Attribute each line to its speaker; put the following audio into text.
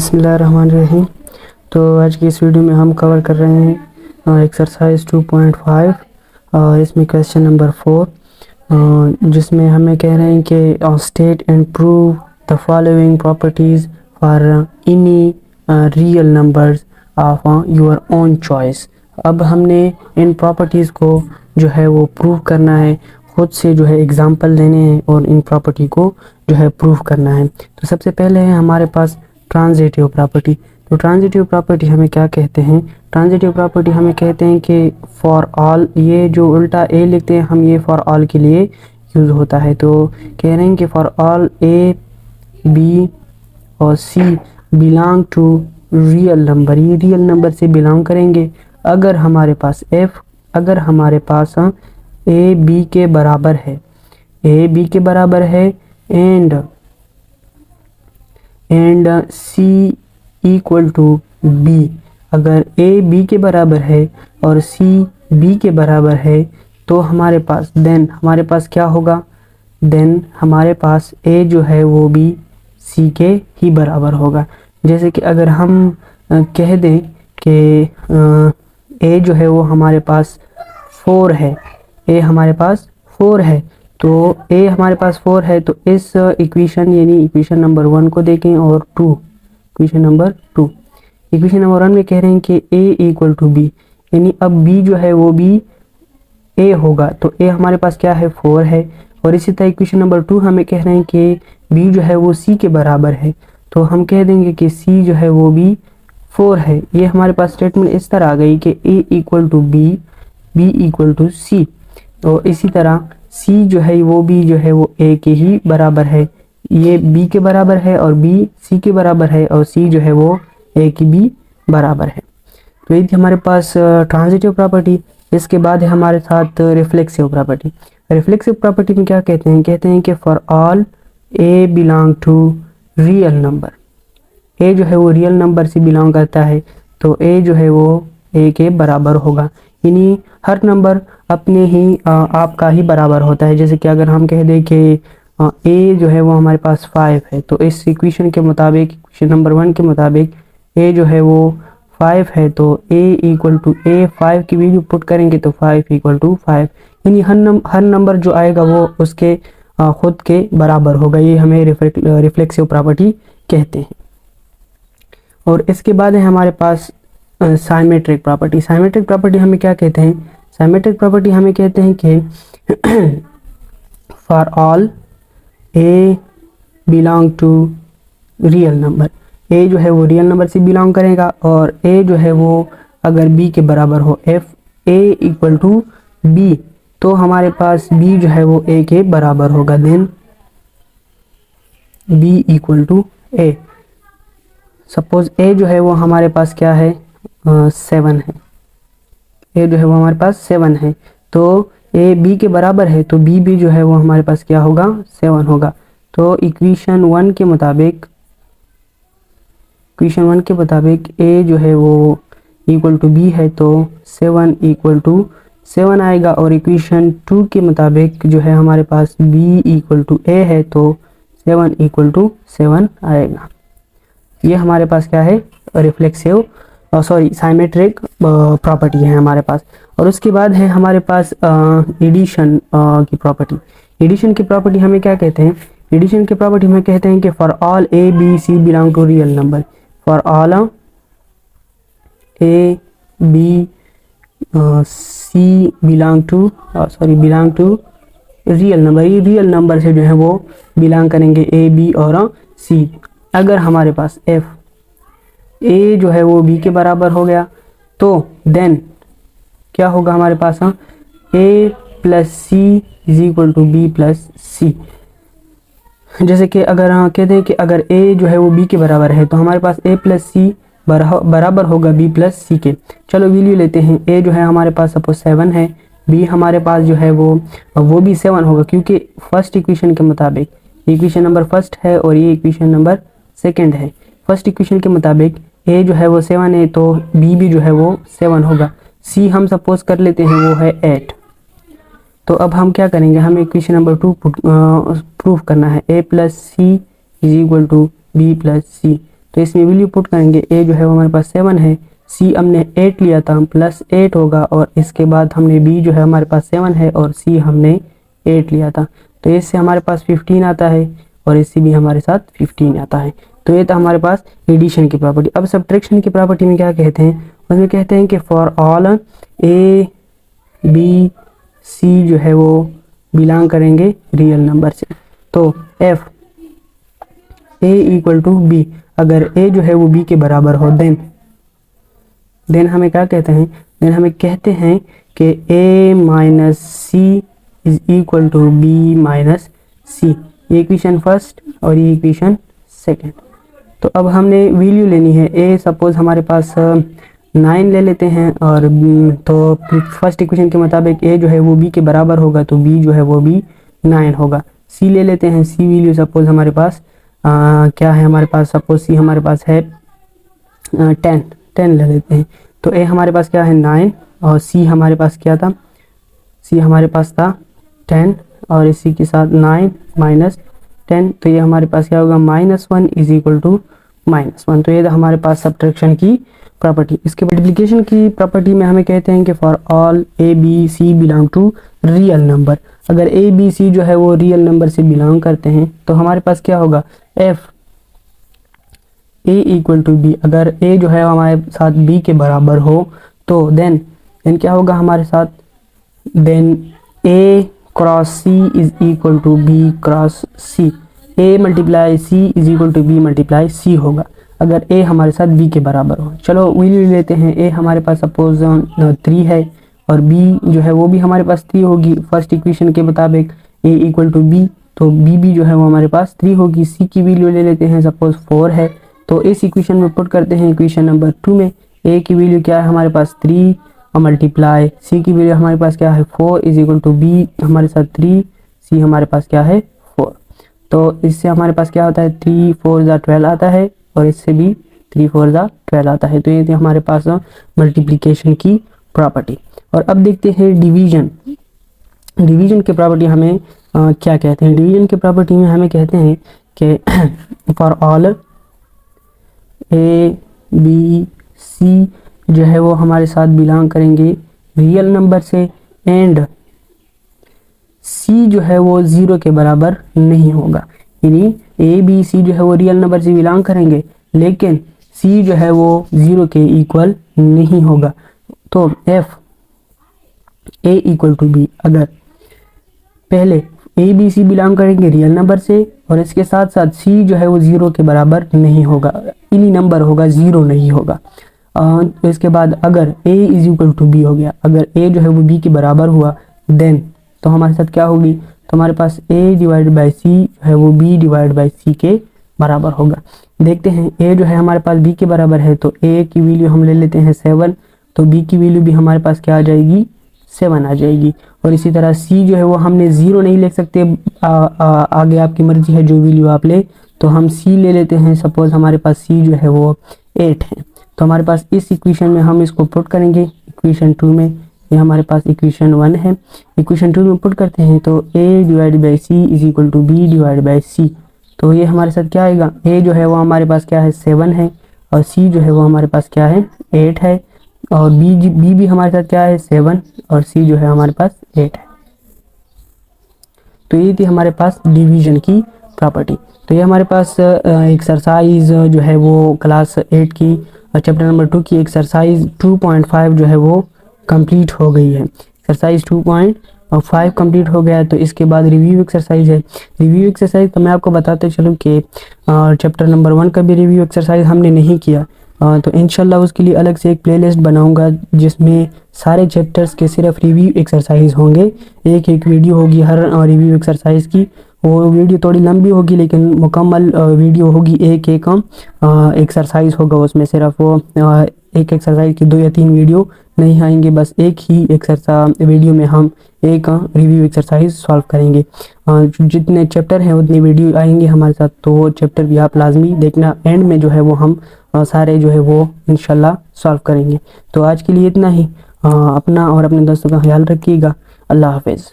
Speaker 1: बिस्मिल्लाहिर्रहमानिर्रहीम। तो आज की इस वीडियो में हम कवर कर रहे हैं एक्सरसाइज 2.5 और इसमें क्वेश्चन नंबर 4 जिसमें हमें कह रहे हैं कि state and prove the following properties for any real numbers of your own choice. अब हमने इन प्रॉपर्टीज़ को जो है वो प्रूव करना है, खुद से जो है एग्जांपल देने हैं और इन प्रॉपर्टी को जो है प्रूव करना है। तो सबसे पहले है हमारे पास ट्रांजिटिव प्रॉपर्टी। तो ट्रांजिटिव प्रॉपर्टी हमें क्या कहते हैं? ट्रांजिटिव प्रॉपर्टी हमें कहते हैं कि फॉर ऑल, ये जो उल्टा ए लिखते हैं हम, ये फॉर ऑल के लिए यूज़ होता है। तो कह रहे हैं कि फॉर ऑल ए बी और सी बिलोंग टू रियल नंबर, ये रियल नंबर से बिलोंग करेंगे अगर हमारे पास अगर हमारे पास ए बी के बराबर है, ए बी के बराबर है and C equal to B. अगर ए बी के बराबर है और सी बी के बराबर है तो हमारे पास हमारे पास क्या होगा? हमारे पास ए जो है वो भी सी के ही बराबर होगा। जैसे कि अगर हम कह दें कि ए जो है वो हमारे पास 4 है, ए हमारे पास 4 है, तो ए हमारे पास 4 है, तो इस इक्वेशन यानी इक्वेशन नंबर 1 को देखें और इक्वेशन नंबर 1 में कह रहे हैं कि ए इक्वल टू बी, यानी अब बी जो है वो भी ए होगा। तो ए हमारे पास क्या है? 4 है। और इसी तरह इक्वेशन नंबर 2 हमें कह रहे हैं कि बी जो है वो सी के बराबर है, तो हम कह देंगे कि सी जो है वो भी 4 है। ये हमारे पास स्टेटमेंट इस तरह आ गई कि A equal to B, B equal to C. तो इसी तरह सी जो है वो भी जो है वो ए के ही बराबर है, ये बी के बराबर है और बी सी के बराबर है और सी जो है वो ए की भी बराबर है। तो ये थी हमारे पास ट्रांजिटिव प्रॉपर्टी। इसके बाद है हमारे साथ रिफ्लेक्सिव प्रॉपर्टी। रिफ्लेक्सिव प्रॉपर्टी में क्या कहते हैं? कहते हैं कि for all A belong to real number, A जो है वो रियल नंबर से बिलोंग करता है, तो ए जो है वो ए के बराबर होगा, यानी हर नंबर अपने ही आपका ही बराबर होता है। जैसे कि अगर हम कह दें कि ए जो है वो हमारे पास 5 है, तो इस इक्वेशन के मुताबिक, इक्वेशन नंबर 1 के मुताबिक ए जो है वो 5 है, तो ए इक्वल टू ए 5 की वैल्यू पुट करेंगे तो 5 इक्वल टू 5, यानी हर नंबर जो आएगा वो उसके खुद के बराबर होगा। ये हमें रिफ्लेक्सिव प्रॉपर्टी कहते हैं। और इसके बाद है हमारे पास साइमेट्रिक प्रॉपर्टी। साइमेट्रिक प्रॉपर्टी हमें क्या कहते हैं? साइमेट्रिक प्रॉपर्टी हमें कहते हैं कि for all A belong to real number, A जो है वो रियल नंबर से बिलोंग करेगा और ए जो है वो अगर बी के बराबर हो, if A equal to B, तो हमारे पास बी जो है वो ए के बराबर होगा, then B equal to A. Suppose A जो है वो हमारे पास क्या है? 7 है, ए जो है वो हमारे पास 7 है, तो ए बी के बराबर है, तो बी भी जो है वो हमारे पास क्या होगा? 7 होगा। तो इक्वेशन 1 के मुताबिक ए जो है वो इक्वल टू बी है, तो 7 इक्वल टू 7 आएगा। और इक्वेशन 2 के मुताबिक जो है हमारे पास बी इक्वल टू ए है, तो 7 इक्वल टू 7 आएगा। ये हमारे पास क्या है? रिफ्लेक्सिव साइमेट्रिक प्रॉपर्टी है हमारे पास। और उसके बाद है हमारे पास एडिशन की प्रॉपर्टी। एडिशन की प्रॉपर्टी हमें क्या कहते हैं? एडिशन की प्रॉपर्टी में कहते हैं कि for all A B C belong to real number, for all A B C belong to real number, ये रियल नंबर से जो है वो बिलोंग करेंगे, ए बी और सी। अगर हमारे पास एफ ए जो है वो बी के बराबर हो गया, तो देन क्या होगा हमारे पास? A plus C is equal to B plus C. जैसे कि अगर कह दें कि अगर ए जो है वो बी के बराबर है, तो हमारे पास ए प्लस सी बराबर होगा बी प्लस सी के। चलो वैल्यू लेते हैं। ए जो है हमारे पास सपोज 7 है, बी हमारे पास जो है वो भी 7 होगा, क्योंकि फर्स्ट इक्वेशन के मुताबिक, इक्वेशन नंबर 1 है और ये इक्वेशन नंबर 2 है। फर्स्ट इक्वेशन के मुताबिक ए जो है वो 7 है, तो बी भी जो है वो 7 होगा। सी हम सपोज कर लेते हैं वो है 8। तो अब हम क्या करेंगे? हमें इक्वेशन नंबर 2 प्रूफ करना है, A plus C is equal to B plus C. तो इसमें वैल्यू पुट करेंगे। ए जो है वो हमारे पास 7 है, सी हमने 8 लिया था प्लस 8 होगा, और इसके बाद हमने बी जो है हमारे पास 7 है और सी हमने 8 लिया था, तो इससे हमारे पास 15 आता है और इससे भी हमारे साथ 15 आता है। तो ये था हमारे पास एडिशन की प्रॉपर्टी। अब सब्ट्रैक्शन की प्रॉपर्टी में क्या कहते हैं, उसमें कहते हैं कि for all A B C जो है वो बिलोंग करेंगे रियल नंबर से। तो if A equal to B, अगर ए जो है वो बी के बराबर हो देन हमें क्या कहते हैं, देन हमें कहते हैं कि A minus C is equal to B minus C. ये इक्वेशन फर्स्ट और ये इक्वेशन सेकंड। तो अब हमने वैल्यू लेनी है। ए सपोज हमारे पास 9 ले लेते हैं, और तो फर्स्ट इक्वेशन के मुताबिक ए जो है वो बी के बराबर होगा, तो बी जो है वो भी 9 होगा। सी ले लेते हैं, सी वैल्यू सपोज हमारे पास क्या है, हमारे पास सपोज सी हमारे पास है 10 ले लेते हैं। तो ए हमारे पास क्या है 9, और सी हमारे पास क्या था, सी हमारे पास था 10, और इसी के साथ 9 माइनस 10, तो ये हमारे पास क्या होगा -1 इज इक्वल टू -1। तो ये था हमारे पास सब्ट्रैक्शन की प्रॉपर्टी। इसके मल्टीप्लिकेशन की प्रॉपर्टी में हमें कहते हैं कि for all A B C belong to real number. अगर ए बी सी जो है वो रियल नंबर से बिलोंग करते हैं तो हमारे पास क्या होगा, if A equal to B. अगर ए जो है हमारे साथ बी के बराबर हो तो देन क्या होगा हमारे साथ, then A cross C is equal to B cross C. A multiply C is equal to B multiply C होगा अगर ए हमारे साथ बी के बराबर हो। चलो वैल्यू लेते हैं। ए हमारे पास सपोज 3 है और बी जो है वो भी हमारे पास 3 होगी। फर्स्ट इक्वेशन के मुताबिक ए इक्वल टू बी, तो बी भी जो है वो हमारे पास 3 होगी। सी की वैल्यू ले लेते हैं, सपोज 4 है, तो इस इक्वेशन में पुट करते हैं इक्वेशन नंबर 2 में। ए की वैल्यू क्या है हमारे पास 3 और मल्टीप्लाई सी की वैल्यू हमारे पास क्या है 4 इज इक्वल टू बी हमारे साथ 3, सी हमारे पास क्या है 4। तो इससे हमारे पास क्या होता है 3 4 ज़ा 12 आता है, और इससे भी 3 4 ज़ा 12 आता है। तो ये थी हमारे पास मल्टीप्लिकेशन की प्रॉपर्टी। और अब देखते हैं डिवीजन। डिवीजन की प्रॉपर्टी हमें क्या कहते हैं। डिवीजन की प्रॉपर्टी में हमें कहते हैं कि for all A B C जो है वो हमारे साथ बिलोंग करेंगे रियल नंबर से, एंड सी जो है वो 0 के बराबर नहीं होगा। यानी ए बी सी जो है वो रियल नंबर से बिलोंग करेंगे, लेकिन सी जो है वो 0 के इक्वल नहीं होगा। तो if A equal to B, अगर पहले ए बी सी बिलोंग करेंगे रियल नंबर से, और इसके साथ साथ सी जो है वो 0 के बराबर नहीं होगा, इन्हीं नंबर होगा, 0 नहीं होगा। तो इसके बाद अगर ए इज इक्वल टू बी हो गया, अगर ए जो है वो बी के बराबर हुआ देन तो हमारे साथ क्या होगी, तो हमारे पास ए डिवाइड बाई सी जो है वो बी डिवाइड बाई सी के बराबर होगा। देखते हैं ए जो है हमारे पास बी के बराबर है, तो ए की वैल्यू हम ले लेते हैं 7, तो बी की वैल्यू भी हमारे पास क्या आ जाएगी 7 आ जाएगी। और इसी तरह सी जो है वो हमने 0 नहीं ले सकते, आगे आपकी मर्जी है जो वैल्यू आप ले, तो हम सी ले लेते हैं। सपोज हमारे पास सी जो है वो 8 है, तो हमारे पास इस इक्वेशन में हम इसको पुट करेंगे इक्वेशन 2 में। ये हमारे पास इक्वेशन 1 है, इक्वेशन 2 में पुट करते हैं तो A divide by C is equal to B divide by C. तो ये हमारे साथ क्या आएगा, ए जो है वो हमारे पास क्या है 7 है, और सी जो है वो हमारे पास क्या है 8 है, और बी भी हमारे साथ क्या है 7, और सी जो है हमारे पास 8 है। तो ये थी हमारे पास डिवीजन की प्रॉपर्टी। तो ये हमारे पास एक्सरसाइज जो है वो क्लास 8 की चैप्टर नंबर 2 की एक्सरसाइज 2.5 जो है वो कंप्लीट हो गई है। एक्सरसाइज 2.5 कंप्लीट हो गया है। तो इसके बाद रिव्यू एक्सरसाइज है। रिव्यू एक्सरसाइज तो मैं आपको बताते चलूँ कि चैप्टर नंबर 1 का भी रिव्यू एक्सरसाइज हमने नहीं किया, तो इंशाल्लाह उसके लिए अलग से एक प्लेलिस्ट बनाऊंगा जिसमें सारे चैप्टर्स के सिर्फ रिव्यू एक्सरसाइज होंगे। एक एक वीडियो होगी हर रिव्यू एक्सरसाइज की। वो वीडियो थोड़ी लंबी होगी लेकिन मुकम्मल वीडियो होगी, एक एक एक्सरसाइज होगा उसमें। सिर्फ वो एक एक्सरसाइज की 2 या 3 वीडियो नहीं आएंगे, बस एक ही एक्सरसाइज वीडियो में हम एक रिव्यू एक्सरसाइज सॉल्व करेंगे। जितने चैप्टर हैं उतने वीडियो आएंगे हमारे साथ, तो वो चैप्टर भी आप लाजमी देखना। एंड में जो है वो हम सारे जो है वो इंशाल्लाह सॉल्व करेंगे। तो आज के लिए इतना ही। अपना और अपने दोस्तों का ख्याल रखिएगा। अल्लाह हाफिज़।